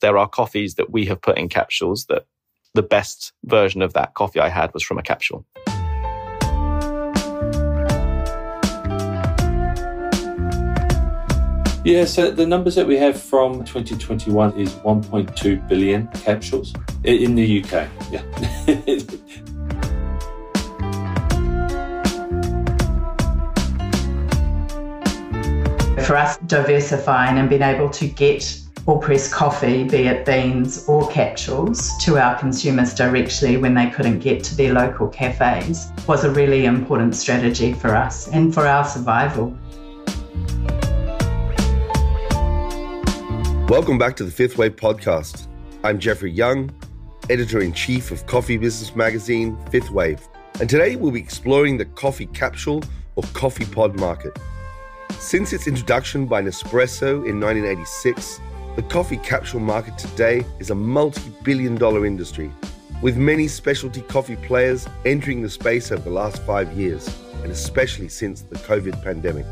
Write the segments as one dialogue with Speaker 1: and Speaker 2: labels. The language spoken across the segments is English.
Speaker 1: there are coffees that we have put in capsules that the best version of that coffee I had was from a capsule.
Speaker 2: Yeah, so the numbers that we have from 2021 is 1.2 billion capsules in the UK. Yeah.
Speaker 3: For us, diversifying and being able to get all-pressed coffee, be it beans or capsules, to our consumers directly when they couldn't get to their local cafes was a really important strategy for us and for our survival.
Speaker 4: Welcome back to the Fifth Wave podcast. I'm Jeffrey Young, Editor-in-Chief of coffee business magazine Fifth Wave. And today we'll be exploring the coffee capsule or coffee pod market. Since its introduction by Nespresso in 1986, the coffee capsule market today is a multi-billion-dollar industry, with many specialty coffee players entering the space over the last 5 years, and especially since the COVID pandemic.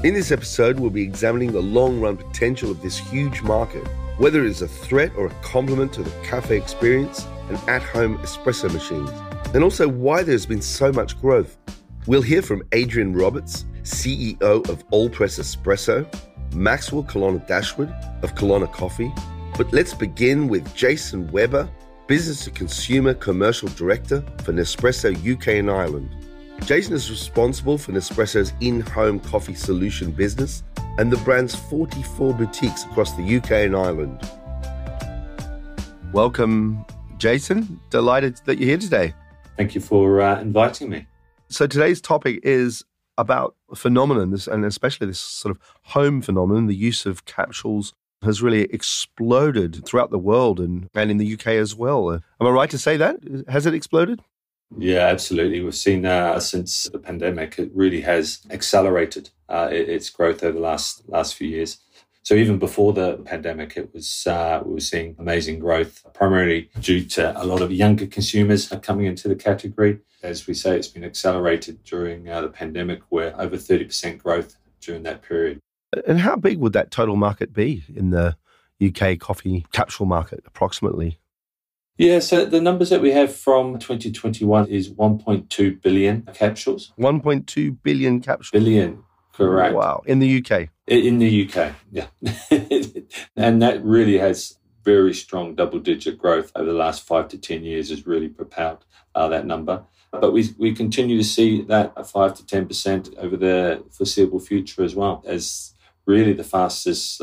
Speaker 4: In this episode, we'll be examining the long-run potential of this huge market, whether it is a threat or a complement to the cafe experience and at-home espresso machines, and also why there's been so much growth. We'll hear from Adrian Roberts, CEO of All-Press Espresso, Maxwell Colonna-Dashwood of Colonna Coffee, but let's begin with Jason Weber, Business-to-Consumer Commercial Director for Nespresso UK and Ireland. Jason is responsible for Nespresso's in-home coffee solution business and the brand's 44 boutiques across the UK and Ireland. Welcome, Jason. Delighted that you're here today.
Speaker 2: Thank you for inviting me.
Speaker 4: So today's topic is about a phenomenon, and especially this sort of home phenomenon. The use of capsules has really exploded throughout the world and in the UK as well. Am I right to say that? Has it exploded?
Speaker 2: Yeah, absolutely. We've seen since the pandemic, it really has accelerated its growth over the last few years. So even before the pandemic, we were seeing amazing growth, primarily due to a lot of younger consumers coming into the category. As we say, it's been accelerated during the pandemic, where over 30% growth during that period.
Speaker 4: And how big would that total market be in the UK coffee capsule market, approximately?
Speaker 2: Yeah, so the numbers that we have from 2021 is 1.2 billion capsules.
Speaker 4: 1.2 billion capsules?
Speaker 2: Billion, correct.
Speaker 4: Wow, in the UK?
Speaker 2: In the UK, yeah. And that really has very strong double-digit growth over the last 5 to 10 years has really propelled that number. But we continue to see that 5 to 10% over the foreseeable future as well, as really the fastest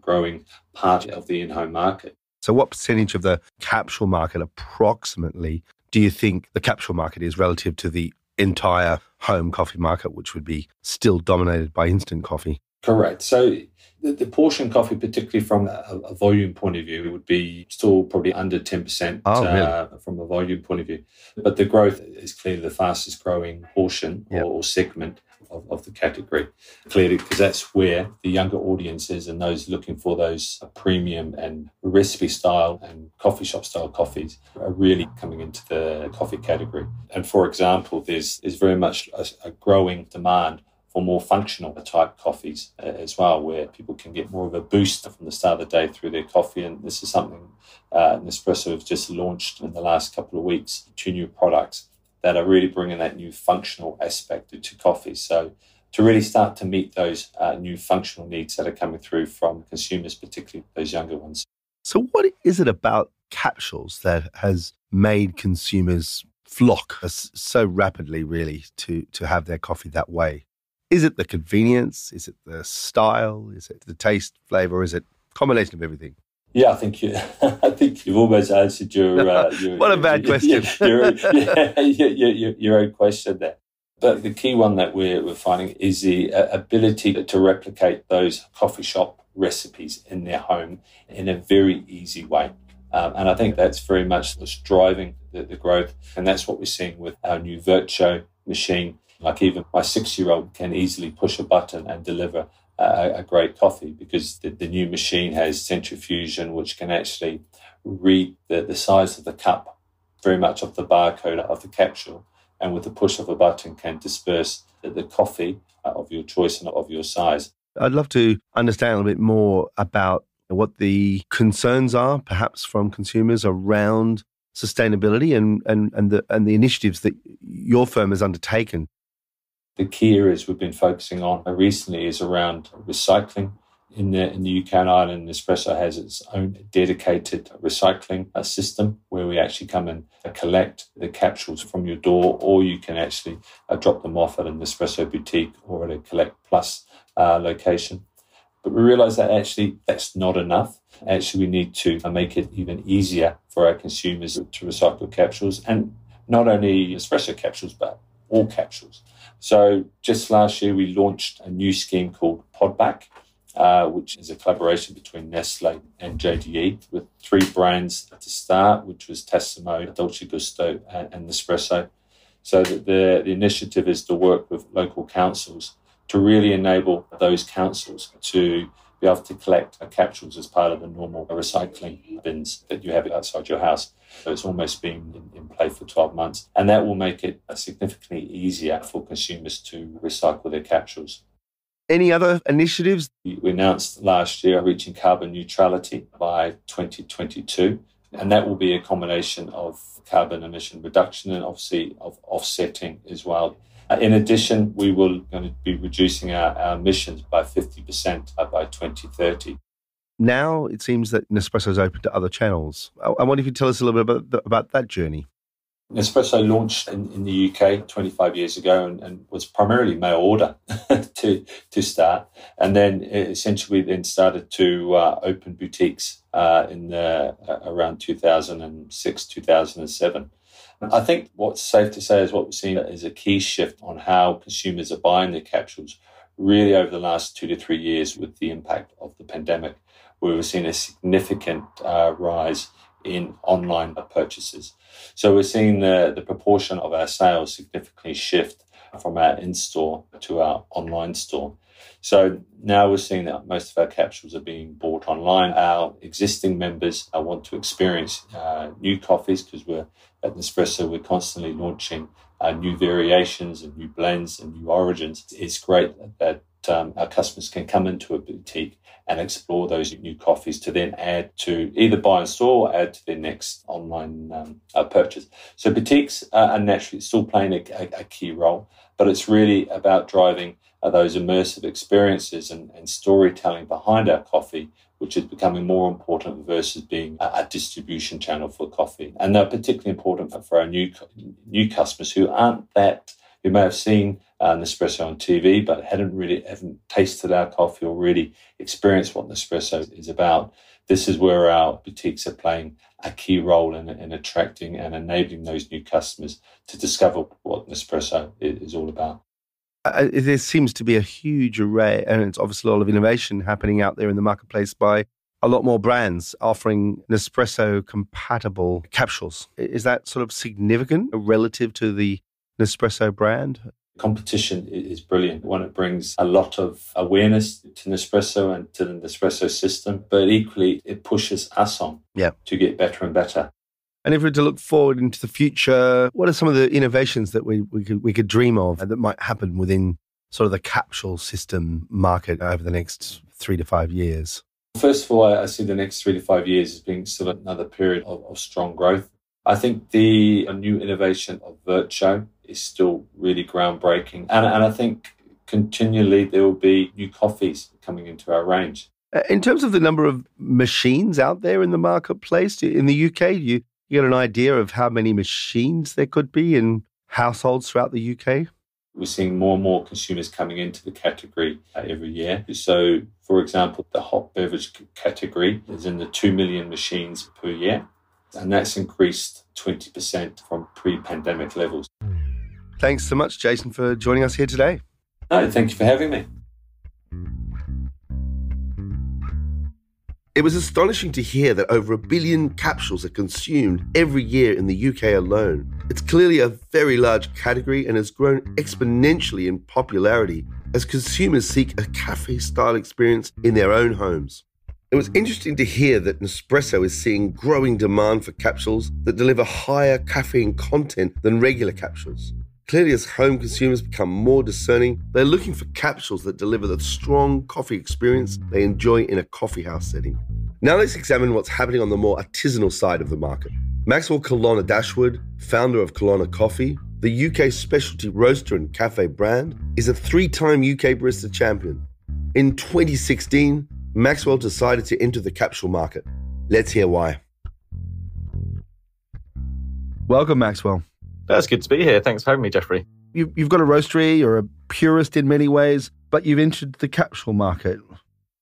Speaker 2: growing part of the in-home market.
Speaker 4: So what percentage of the capsule market approximately do you think the capsule market is relative to the entire home coffee market, which would be still dominated by instant coffee?
Speaker 2: Correct. So the portion coffee, particularly from a volume point of view, would be still probably under 10%
Speaker 4: really?
Speaker 2: From a volume point of view. But the growth is clearly the fastest growing portion or segment of the category, clearly, because that's where the younger audiences and those looking for those premium and recipe style and coffee shop style coffees are really coming into the coffee category. And for example, there's very much a growing demand for more functional type coffees as well, where people can get more of a boost from the start of the day through their coffee. And this is something Nespresso have just launched in the last couple of weeks, 2 new products that are really bringing that new functional aspect to coffee. So to really start to meet those new functional needs that are coming through from consumers, particularly those younger ones.
Speaker 4: So what is it about capsules that has made consumers flock so rapidly, really, to have their coffee that way? Is it the convenience? Is it the style? Is it the taste, flavour? Is it a combination of everything?
Speaker 2: Yeah, I think you've almost answered your
Speaker 4: what a bad question.
Speaker 2: Your own question there. But the key one that we're finding is the ability to replicate those coffee shop recipes in their home in a very easy way. And I think that's very much what's driving the growth. And that's what we're seeing with our new Vertuo machine. Like even my 6-year-old can easily push a button and deliver a great coffee, because the new machine has centrifusion, which can actually read the size of the cup very much off the barcode of the capsule, and with the push of a button can disperse the coffee of your choice and of your size.
Speaker 4: I'd love to understand a little bit more about what the concerns are, perhaps from consumers around sustainability and the initiatives that your firm has undertaken?
Speaker 2: The key areas we've been focusing on recently is around recycling. In the UK and Ireland, Nespresso has its own dedicated recycling system where we actually come and collect the capsules from your door, or you can actually drop them off at a Nespresso boutique or at a Collect Plus location. But we realise that actually that's not enough. Actually, we need to make it even easier for our consumers to recycle capsules, and not only Nespresso capsules, but all capsules. So just last year, we launched a new scheme called Podback, which is a collaboration between Nestle and JDE with 3 brands to start, which was Tassimo, Dolce Gusto and Nespresso. So the initiative is to work with local councils to really enable those councils to be able to collect capsules as part of the normal recycling bins that you have outside your house. So it's almost been in play for 12 months. And that will make it significantly easier for consumers to recycle their capsules.
Speaker 4: Any other initiatives?
Speaker 2: We announced last year reaching carbon neutrality by 2022, and that will be a combination of carbon emission reduction and obviously of offsetting as well. In addition, we will going to be reducing our emissions by 50% by 2030.
Speaker 4: Now it seems that Nespresso is open to other channels. I wonder if you could tell us a little bit about that journey.
Speaker 2: Nespresso launched in the UK 25 years ago and was primarily mail order to start, and then essentially then started to open boutiques in around 2006, 2007. I think what's safe to say is what we've seen is a key shift on how consumers are buying their capsules really over the last 2 to 3 years with the impact of the pandemic, where we've seen a significant rise in online purchases. So we're seeing the proportion of our sales significantly shift from our in-store to our online store. So now we're seeing that most of our capsules are being bought online. Our existing members want to experience new coffees because we're at Nespresso, we're constantly launching new variations and new blends and new origins. It's great that our customers can come into a boutique and explore those new coffees to then add to either buy in store or add to their next online purchase. So boutiques are naturally still playing a key role, but it's really about driving those immersive experiences and storytelling behind our coffee, which is becoming more important versus being a distribution channel for coffee. And they're particularly important for our new customers who may have seen Nespresso on TV, but haven't tasted our coffee or really experienced what Nespresso is about. This is where our boutiques are playing a key role in attracting and enabling those new customers to discover what Nespresso is all about.
Speaker 4: There seems to be a huge array, and it's obviously a lot of innovation happening out there in the marketplace by a lot more brands offering Nespresso-compatible capsules. Is that sort of significant relative to the Nespresso brand?
Speaker 2: Competition is brilliant. One, it brings a lot of awareness to Nespresso and to the Nespresso system, but equally it pushes us on to get better and better.
Speaker 4: And if we were to look forward into the future, what are some of the innovations that we could dream of that might happen within sort of the capsule system market over the next 3 to 5 years?
Speaker 2: First of all, I see the next 3 to 5 years as being still another period of strong growth. I think the new innovation of Vertuo is still really groundbreaking. And I think continually there will be new coffees coming into our range.
Speaker 4: In terms of the number of machines out there in the marketplace, in the UK, do you get an idea of how many machines there could be in households throughout the UK?
Speaker 2: We're seeing more and more consumers coming into the category every year. So, for example, the hot beverage category is in the 2 million machines per year, and that's increased 20% from pre-pandemic levels.
Speaker 4: Thanks so much, Jason, for joining us here today.
Speaker 2: No, thank you for having me.
Speaker 4: It was astonishing to hear that over 1 billion capsules are consumed every year in the UK alone. It's clearly a very large category and has grown exponentially in popularity as consumers seek a cafe-style experience in their own homes. It was interesting to hear that Nespresso is seeing growing demand for capsules that deliver higher caffeine content than regular capsules. Clearly, as home consumers become more discerning, they're looking for capsules that deliver the strong coffee experience they enjoy in a coffee house setting. Now let's examine what's happening on the more artisanal side of the market. Maxwell Kelowna Dashwood, founder of Kelowna Coffee, the UK specialty roaster and cafe brand, is a 3-time UK Barista champion. In 2016, Maxwell decided to enter the capsule market. Let's hear why.
Speaker 5: Welcome, Maxwell.
Speaker 1: That's good to be here. Thanks for having me, Jeffrey.
Speaker 5: You've got a roastery, you're a purist in many ways, but you've entered the capsule market.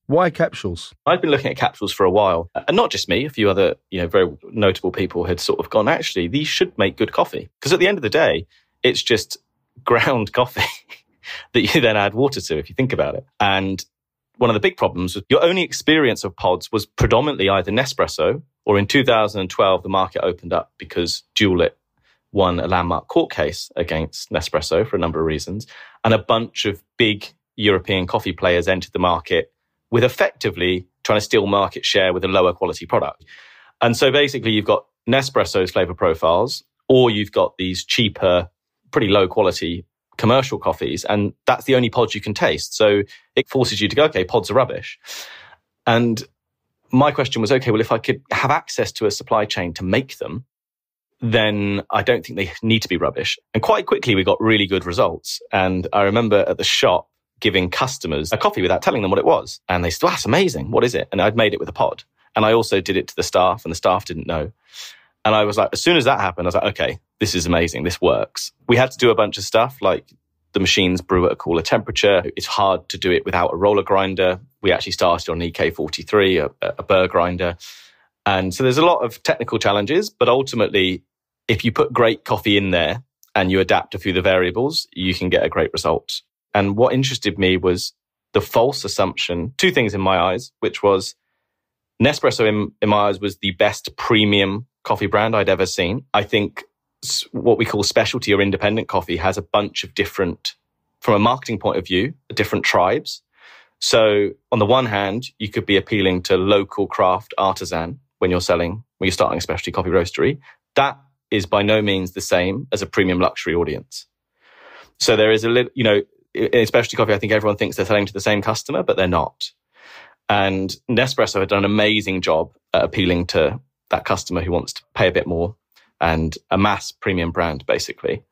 Speaker 5: Why capsules?
Speaker 1: I've been looking at capsules for a while, and not just me. A few other, very notable people had sort of gone, actually, these should make good coffee. Because at the end of the day, it's just ground coffee that you then add water to, if you think about it. And one of the big problems was your only experience of pods was predominantly either Nespresso, or in 2012, the market opened up because Dualit won a landmark court case against Nespresso for a number of reasons. And a bunch of big European coffee players entered the market with effectively trying to steal market share with a lower quality product. And so basically you've got Nespresso's flavor profiles, or you've got these cheaper, pretty low quality commercial coffees, and that's the only pods you can taste. So it forces you to go, okay, pods are rubbish. And my question was, okay, well, if I could have access to a supply chain to make them, then I don't think they need to be rubbish. And quite quickly, we got really good results. And I remember at the shop giving customers a coffee without telling them what it was. And they said, that's amazing. What is it? And I'd made it with a pod. And I also did it to the staff, and the staff didn't know. And I was like, as soon as that happened, I was like, okay, this is amazing. This works. We had to do a bunch of stuff, like the machines brew at a cooler temperature. It's hard to do it without a roller grinder. We actually started on EK43, a burr grinder. And so there's a lot of technical challenges, but ultimately, if you put great coffee in there and you adapt a few of the variables, you can get a great result. And what interested me was the false assumption, two things in my eyes, which was Nespresso in my eyes was the best premium coffee brand I'd ever seen. I think what we call specialty or independent coffee has a bunch of different, from a marketing point of view, different tribes. So on the one hand, you could be appealing to local craft artisan when you're starting a specialty coffee roastery. That is by no means the same as a premium luxury audience. So there is a little, in specialty coffee, I think everyone thinks they're selling to the same customer, but they're not. And Nespresso had done an amazing job at appealing to that customer who wants to pay a bit more, and a mass premium brand, basically.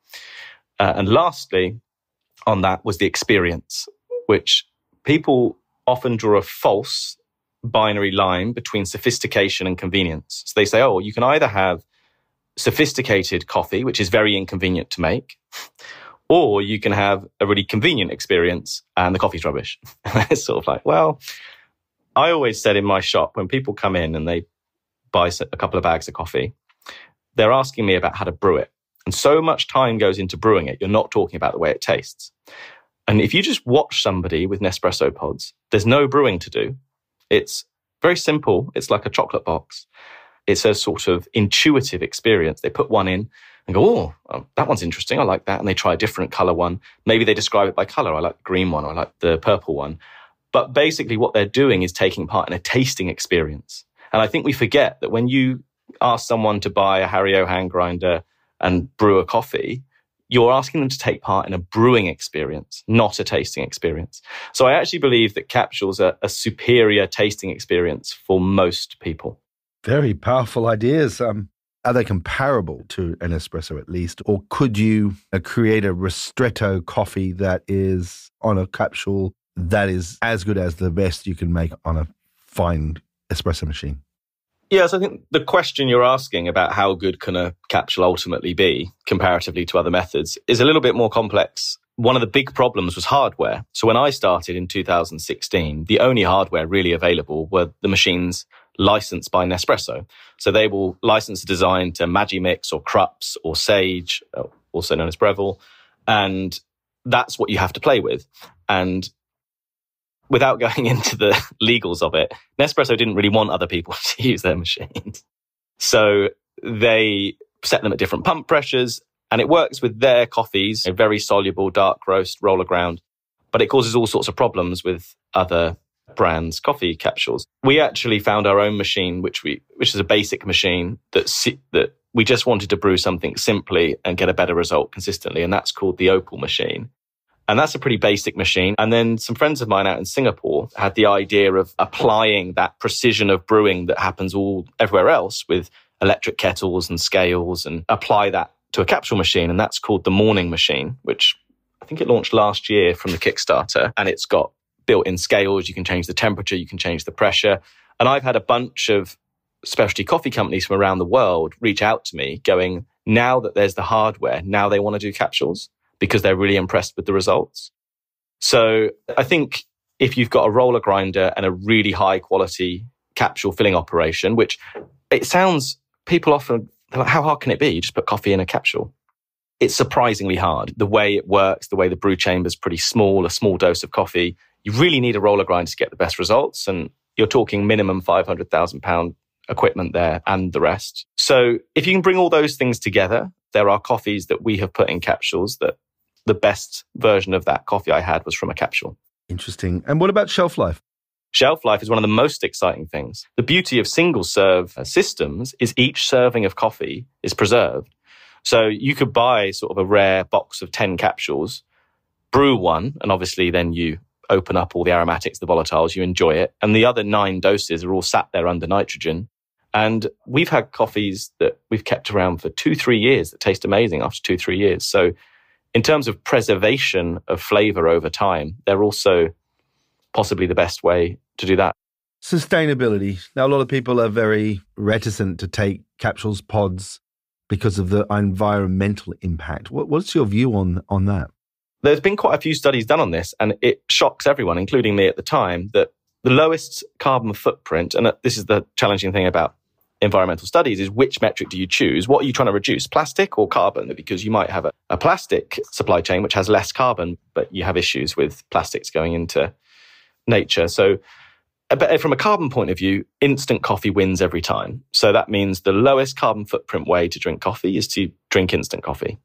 Speaker 1: And lastly, on that was the experience, which people often draw a false binary line between sophistication and convenience. So they say, oh, you can either have sophisticated coffee, which is very inconvenient to make, or you can have a really convenient experience and the coffee's rubbish. It's sort of like, well, I always said in my shop, when people come in and they buy a couple of bags of coffee, they're asking me about how to brew it. And so much time goes into brewing it, you're not talking about the way it tastes. And if you just watch somebody with Nespresso pods, there's no brewing to do. It's very simple. It's like a chocolate box. It's a sort of intuitive experience. They put one in and go, oh, that one's interesting. I like that. And they try a different color one. Maybe they describe it by color. I like the green one, or I like the purple one. But basically what they're doing is taking part in a tasting experience. And I think we forget that when you ask someone to buy a Hario hand grinder and brew a coffee, you're asking them to take part in a brewing experience, not a tasting experience. So I actually believe that capsules are a superior tasting experience for most people.
Speaker 5: Very powerful ideas. Are they comparable to an espresso at least? Or could you create a ristretto coffee that is on a capsule that is as good as the best you can make on a fine espresso machine?
Speaker 1: Yes, I think the question you're asking about how good can a capsule ultimately be comparatively to other methods is a little bit more complex. One of the big problems was hardware. So when I started in 2016, the only hardware really available were the machines licensed by Nespresso. So they will license a design to Magimix or Krups or Sage, also known as Breville. And that's what you have to play with. And without going into the legals of it, Nespresso didn't really want other people to use their machines. So they set them at different pump pressures, and it works with their coffees, a very soluble, dark roast, roller ground, but it causes all sorts of problems with other brands' coffee capsules. We actually found our own machine, which is a basic machine that we just wanted to brew something simply and get a better result consistently, and that's called the Opal machine. And that's a pretty basic machine. And then some friends of mine out in Singapore had the idea of applying that precision of brewing that happens everywhere else with electric kettles and scales and apply that to a capsule machine. And that's called the Morning Machine, which I think it launched last year from the Kickstarter. And it's got built-in scales. You can change the temperature, you can change the pressure. And I've had a bunch of specialty coffee companies from around the world reach out to me going, now that there's the hardware, now they want to do capsules because they're really impressed with the results. So I think if you've got a roller grinder and a really high quality capsule filling operation, which it sounds, people often, they're like, how hard can it be? You just put coffee in a capsule. It's surprisingly hard. The way it works, the way the brew chamber is pretty small, a small dose of coffee. You really need a roller grinder to get the best results. And you're talking minimum £500,000 equipment there and the rest. So if you can bring all those things together, there are coffees that we have put in capsules that the best version of that coffee I had was from a capsule.
Speaker 5: Interesting. And what about shelf life?
Speaker 1: Shelf life is one of the most exciting things. The beauty of single serve systems is each serving of coffee is preserved. So you could buy sort of a rare box of 10 capsules, brew one, and obviously then you open up all the aromatics, the volatiles, you enjoy it. And the other 9 doses are all sat there under nitrogen. And we've had coffees that we've kept around for 2-3 years that taste amazing after 2-3 years. So in terms of preservation of flavor over time, they're also possibly the best way to do that.
Speaker 5: Sustainability. Now, a lot of people are very reticent to take capsules, pods, because of the environmental impact. What's your view on that?
Speaker 1: There's been quite a few studies done on this, and it shocks everyone, including me at the time, that the lowest carbon footprint, and this is the challenging thing about environmental studies, is which metric do you choose? What are you trying to reduce, plastic or carbon? Because you might have a plastic supply chain which has less carbon, but you have issues with plastics going into nature. So but from a carbon point of view, instant coffee wins every time. So that means the lowest carbon footprint way to drink coffee is to drink instant coffee.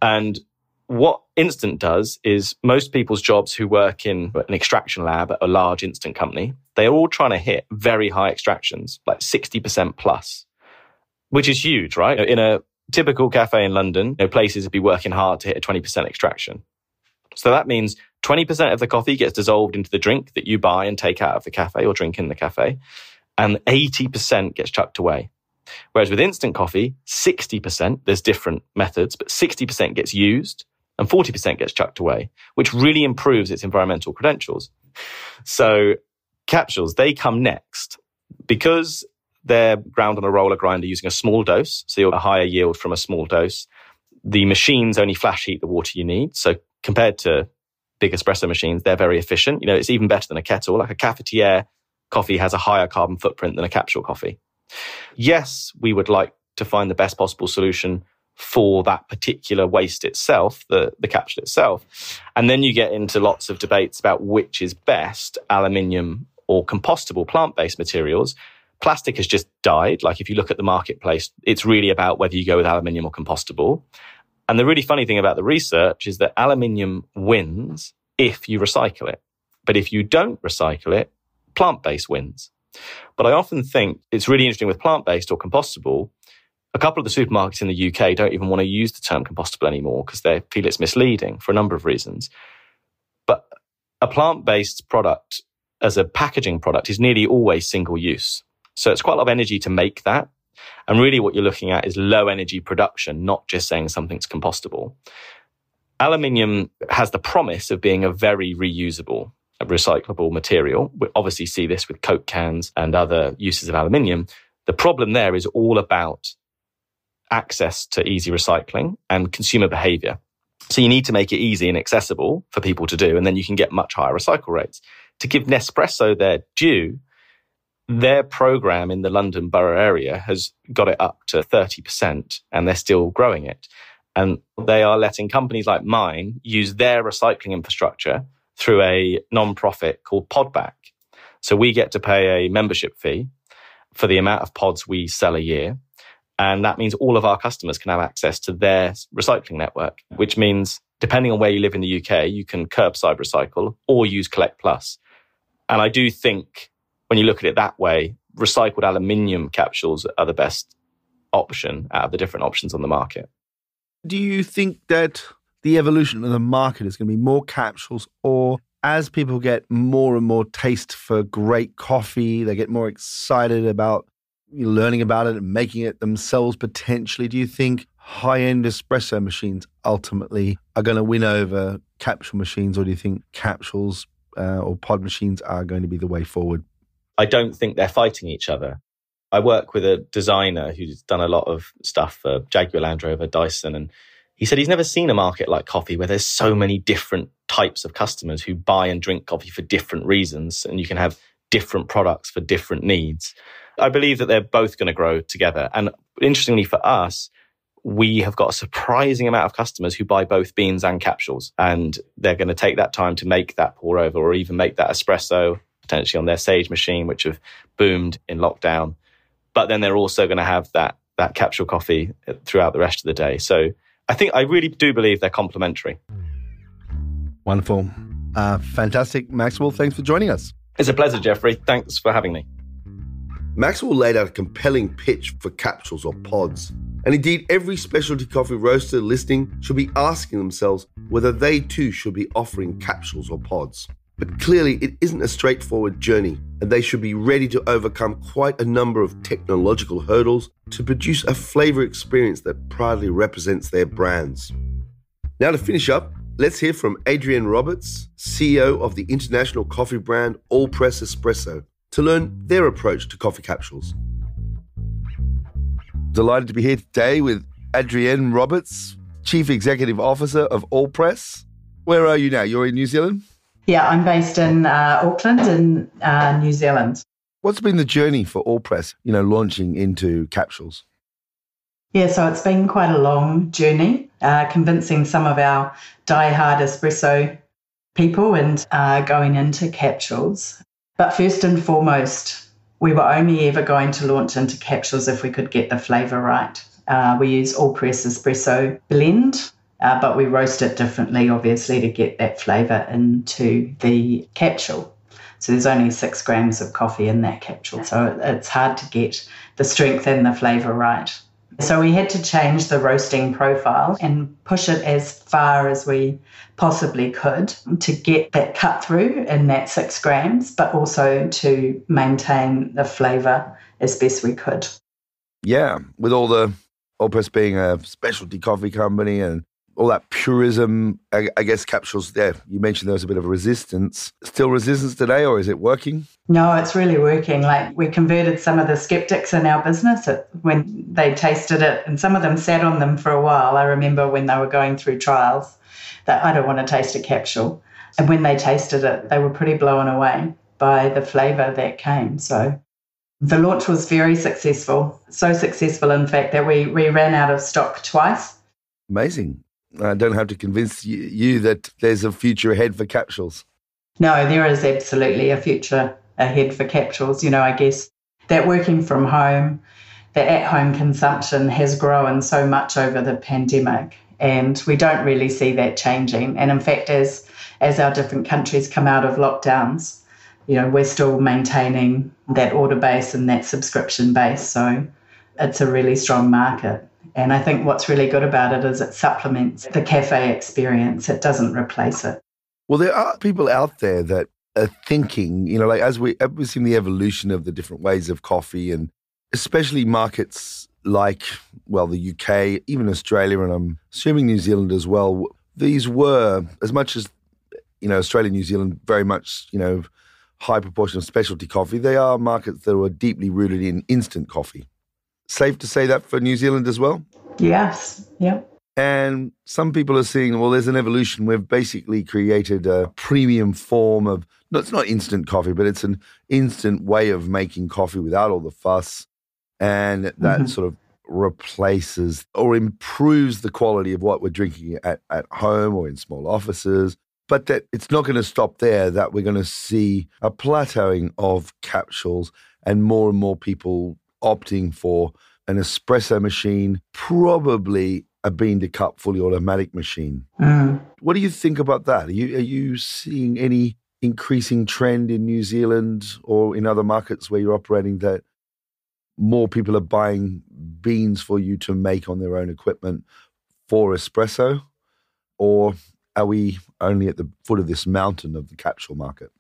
Speaker 1: And what instant does is most people's jobs who work in an extraction lab at a large instant company, they're all trying to hit very high extractions, like 60% plus, which is huge, right? In a typical cafe in London, places would be working hard to hit a 20% extraction. So that means 20% of the coffee gets dissolved into the drink that you buy and take out of the cafe or drink in the cafe, and 80% gets chucked away. Whereas with instant coffee, 60%, there's different methods, but 60% gets used and 40% gets chucked away, which really improves its environmental credentials. So capsules, they come next because they're ground on a roller grinder using a small dose, so you'll get a higher yield from a small dose. The machines only flash heat the water you need. So compared to big espresso machines, they're very efficient. It's even better than a kettle. Like a cafetiere coffee has a higher carbon footprint than a capsule coffee. Yes, we would like to find the best possible solution for that particular waste itself, the capsule itself. And then you get into lots of debates about which is best, aluminium or compostable plant-based materials. Plastic has just died. Like if you look at the marketplace, it's really about whether you go with aluminium or compostable. And the really funny thing about the research is that aluminium wins if you recycle it. But if you don't recycle it, plant-based wins. But I often think it's really interesting with plant-based or compostable. A couple of the supermarkets in the UK don't even want to use the term compostable anymore because they feel it's misleading for a number of reasons. But a plant-based product as a packaging product is nearly always single use. So it's quite a lot of energy to make that. And really what you're looking at is low energy production, not just saying something's compostable. Aluminium has the promise of being a very reusable, recyclable material. We obviously see this with Coke cans and other uses of aluminium. The problem there is all about access to easy recycling and consumer behavior. So you need to make it easy and accessible for people to do, and then you can get much higher recycle rates. To give Nespresso their due, their program in the London Borough area has got it up to 30%, and they're still growing it. And they are letting companies like mine use their recycling infrastructure through a non-profit called Podback. So we get to pay a membership fee for the amount of pods we sell a year. And that means all of our customers can have access to their recycling network, which means depending on where you live in the UK, you can curbside recycle or use Collect Plus. And I do think when you look at it that way, recycled aluminium capsules are the best option out of the different options on the market.
Speaker 5: Do you think that the evolution of the market is going to be more capsules, or as people get more and more taste for great coffee, they get more excited about learning about it and making it themselves potentially? Do you think high-end espresso machines ultimately are going to win over capsule machines, or do you think capsules or pod machines are going to be the way forward?
Speaker 1: I don't think they're fighting each other. I work with a designer who's done a lot of stuff for Jaguar Land Rover, Dyson, and he said he's never seen a market like coffee where there's so many different types of customers who buy and drink coffee for different reasons, and you can have different products for different needs. I believe that they're both going to grow together. And interestingly for us, we have got a surprising amount of customers who buy both beans and capsules, and they're going to take that time to make that pour over or even make that espresso, potentially on their Sage machine, which have boomed in lockdown. But then they're also going to have that capsule coffee throughout the rest of the day. So I really do believe they're complementary.
Speaker 5: Wonderful. Fantastic. Maxwell, thanks for joining us.
Speaker 1: It's a pleasure, Jeffrey. Thanks for having me.
Speaker 4: Maxwell laid out a compelling pitch for capsules or pods. And indeed, every specialty coffee roaster listening should be asking themselves whether they too should be offering capsules or pods. But clearly, it isn't a straightforward journey, and they should be ready to overcome quite a number of technological hurdles to produce a flavor experience that proudly represents their brands. Now to finish up, let's hear from Adrienne Roberts, CEO of the international coffee brand Allpress Espresso, to learn their approach to coffee capsules. Delighted to be here today with Adrienne Roberts, Chief Executive Officer of Allpress. Where are you now? You're in New Zealand?
Speaker 3: Yeah, I'm based in Auckland in New Zealand.
Speaker 5: What's been the journey for Allpress, launching into capsules?
Speaker 3: Yeah, so it's been quite a long journey, convincing some of our die-hard espresso people and going into capsules. But first and foremost, we were only ever going to launch into capsules if we could get the flavour right. We use Allpress Espresso blend, but we roast it differently, obviously, to get that flavour into the capsule. So there's only 6 grams of coffee in that capsule, so it's hard to get the strength and the flavour right. So we had to change the roasting profile and push it as far as we possibly could to get that cut through in that 6 grams, but also to maintain the flavour as best we could.
Speaker 5: Yeah, with all the Allpress being a specialty coffee company and all that purism, I guess capsules there, you mentioned there was a bit of a resistance. Still resistance today, or is it working?
Speaker 3: No, it's really working. Like, we converted some of the skeptics in our business when they tasted it, and some of them sat on them for a while. I remember when they were going through trials that I don't want to taste a capsule. And when they tasted it, they were pretty blown away by the flavour that came. So the launch was very successful. So successful, in fact, that we ran out of stock twice.
Speaker 5: Amazing. I don't have to convince you that there's a future ahead for capsules.
Speaker 3: No, there is absolutely a future ahead for capsules. I guess that working from home, the at-home consumption has grown so much over the pandemic, and we don't really see that changing. And in fact, as our different countries come out of lockdowns, we're still maintaining that order base and that subscription base. So it's a really strong market. And I think what's really good about it is it supplements the cafe experience. It doesn't replace it.
Speaker 5: Well, there are people out there that are thinking, as we've seen the evolution of the different ways of coffee, and especially markets like, the UK, even Australia, and I'm assuming New Zealand as well. These were, as much as, Australia and New Zealand, very much, high proportion of specialty coffee, they are markets that were deeply rooted in instant coffee. Safe to say that for New Zealand as well?
Speaker 3: Yes, yeah.
Speaker 5: And some people are seeing, there's an evolution. We've basically created a premium form of, it's not instant coffee, but it's an instant way of making coffee without all the fuss. And that sort of replaces or improves the quality of what we're drinking at home or in small offices. But that it's not going to stop there, that we're going to see a plateauing of capsules and more people opting for an espresso machine, probably a bean to cup fully automatic machine. What do you think about that? Are you seeing any increasing trend in New Zealand or in other markets where you're operating that more people are buying beans for you to make on their own equipment for espresso? or are we only at the foot of this mountain of the capsule market?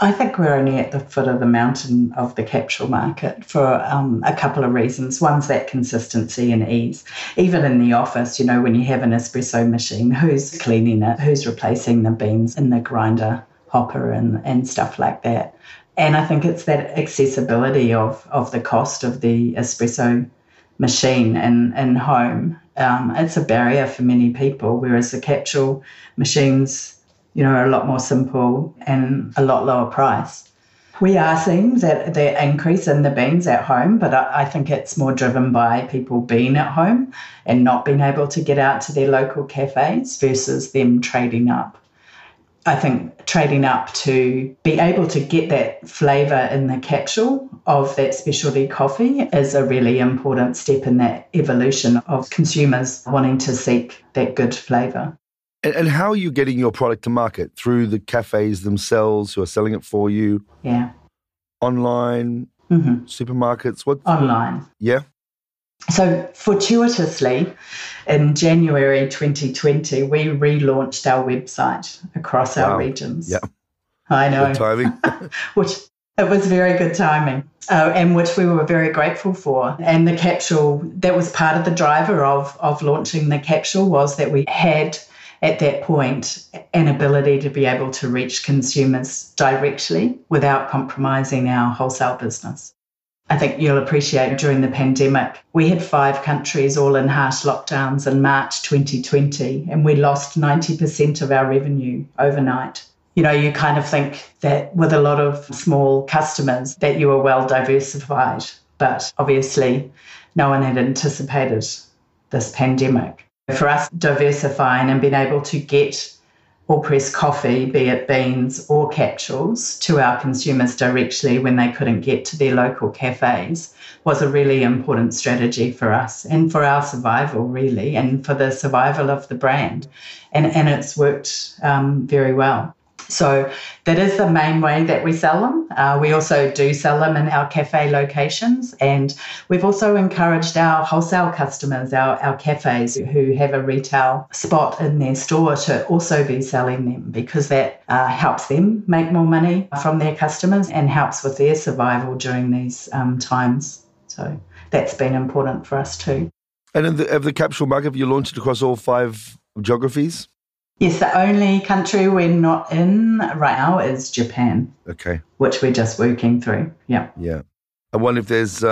Speaker 3: I think we're only at the foot of the mountain of the capsule market for a couple of reasons. One's that consistency and ease. Even in the office, when you have an espresso machine, who's cleaning it? Who's replacing the beans in the grinder hopper and stuff like that? And I think it's that accessibility of the cost of the espresso machine in home. It's a barrier for many people, whereas the capsule machines are a lot more simple and a lot lower price. We are seeing the increase in the beans at home, but I think it's more driven by people being at home and not being able to get out to their local cafes versus them trading up. I think trading up to be able to get that flavour in the capsule of that specialty coffee is a really important step in that evolution of consumers wanting to seek that good flavour.
Speaker 5: And how are you getting your product to market? Through the cafes themselves who are selling it for you?
Speaker 3: Yeah.
Speaker 5: Online? Mm-hmm. Supermarkets? What?
Speaker 3: Online.
Speaker 5: Yeah.
Speaker 3: So fortuitously, in January 2020, we relaunched our website across our regions.
Speaker 5: Yeah.
Speaker 3: I know.
Speaker 5: Good timing.
Speaker 3: Which it was very good timing, and which we were very grateful for. And the capsule, that was part of the driver of launching the capsule, was that we had at that point an ability to be able to reach consumers directly without compromising our wholesale business. I think you'll appreciate during the pandemic, we had 5 countries all in harsh lockdowns in March 2020, and we lost 90% of our revenue overnight. You kind of think that with a lot of small customers that you were well diversified, but obviously no one had anticipated this pandemic. For us, diversifying and being able to get all-press coffee, be it beans or capsules, to our consumers directly when they couldn't get to their local cafes was a really important strategy for us and for our survival, really, and for the survival of the brand. And it's worked very well. So that is the main way that we sell them. We also do sell them in our cafe locations, and we've also encouraged our wholesale customers, our cafes who have a retail spot in their store, to also be selling them, because that helps them make more money from their customers and helps with their survival during these times. So that's been important for us too.
Speaker 5: And of the capsule market, have you launched it across all 5 geographies?
Speaker 3: Yes, the only country we're not in right now is Japan.
Speaker 5: Okay.
Speaker 3: Which we're just working through. Yeah.
Speaker 5: Yeah. I wonder if there's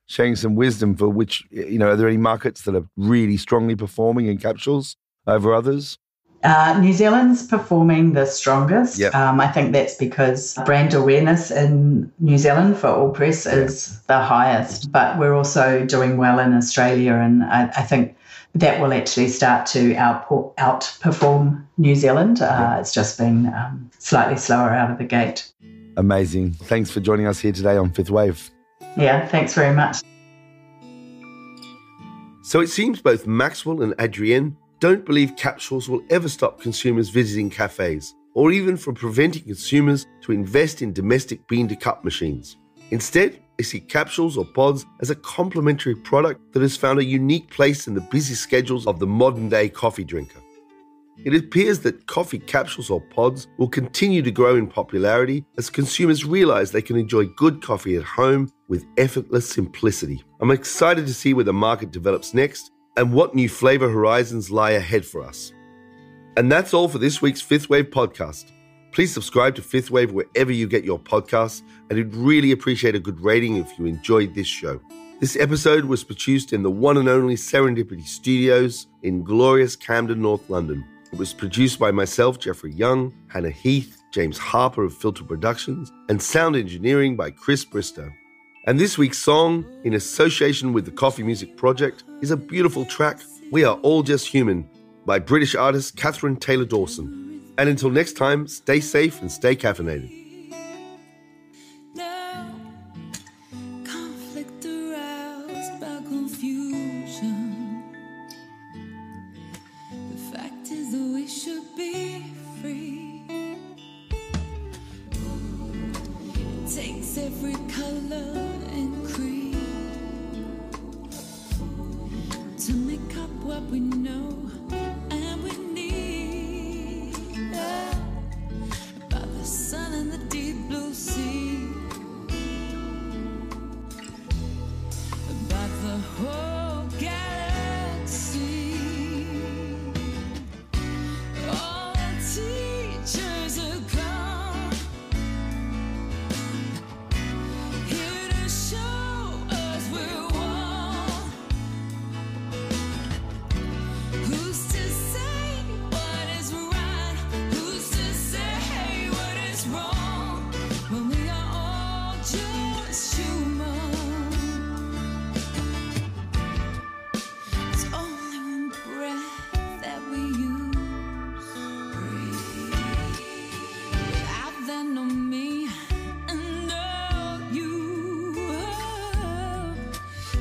Speaker 5: sharing some wisdom for which, are there any markets that are really strongly performing in capsules over others?
Speaker 3: New Zealand's performing the strongest.
Speaker 5: Yep.
Speaker 3: I think that's because brand awareness in New Zealand for all-press is the highest. But we're also doing well in Australia, and I think that will actually start to outperform New Zealand. It's just been slightly slower out of the gate.
Speaker 5: Amazing. Thanks for joining us here today on Fifth Wave.
Speaker 3: Yeah, thanks very much.
Speaker 4: So it seems both Maxwell and Adrienne don't believe capsules will ever stop consumers visiting cafes, or even from preventing consumers to invest in domestic bean-to-cup machines. Instead, they see capsules or pods as a complementary product that has found a unique place in the busy schedules of the modern-day coffee drinker. It appears that coffee capsules or pods will continue to grow in popularity as consumers realize they can enjoy good coffee at home with effortless simplicity. I'm excited to see where the market develops next and what new flavor horizons lie ahead for us. And that's all for this week's Fifth Wave podcast. Please subscribe to Fifth Wave wherever you get your podcasts, and we'd really appreciate a good rating if you enjoyed this show. This episode was produced in the one and only Serendipity Studios in glorious Camden, North London. It was produced by myself, Jeffrey Young, Hannah Heath, James Harper of Filter Productions, and sound engineering by Chris Bristow. And this week's song, in association with the Coffee Music Project, is a beautiful track, We Are All Just Human, by British artist Catherine Taylor-Dawson. And until next time, stay safe and stay caffeinated.
Speaker 6: Conflict aroused by confusion. The fact is that we should be free. It takes every color and creed to make up what we know and we need.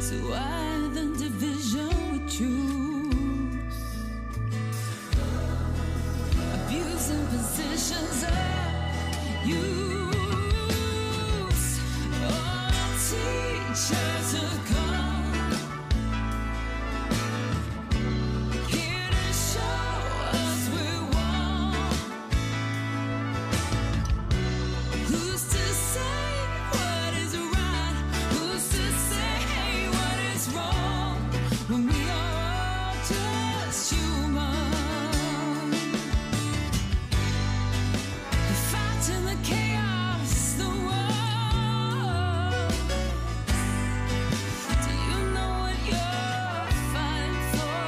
Speaker 6: So why the division we choose? Abusing positions of use. All teachers are gone, here to show us we're wrong. Who's to say what is right? Who's to say what is wrong? When we are all just human. The fight and the chaos, the war. Do you know what you're fighting for?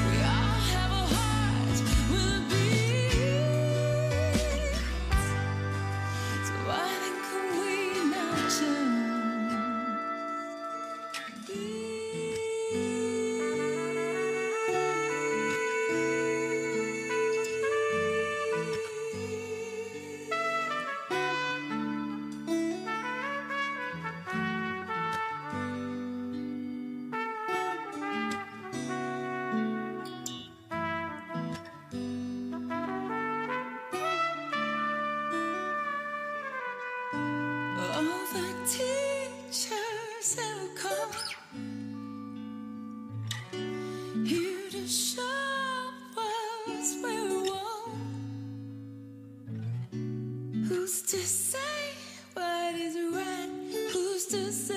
Speaker 6: We all have a heart with a beat. So why then can we not just all the teachers have come here to show us we're wrong. Who's to say what is right? Who's to say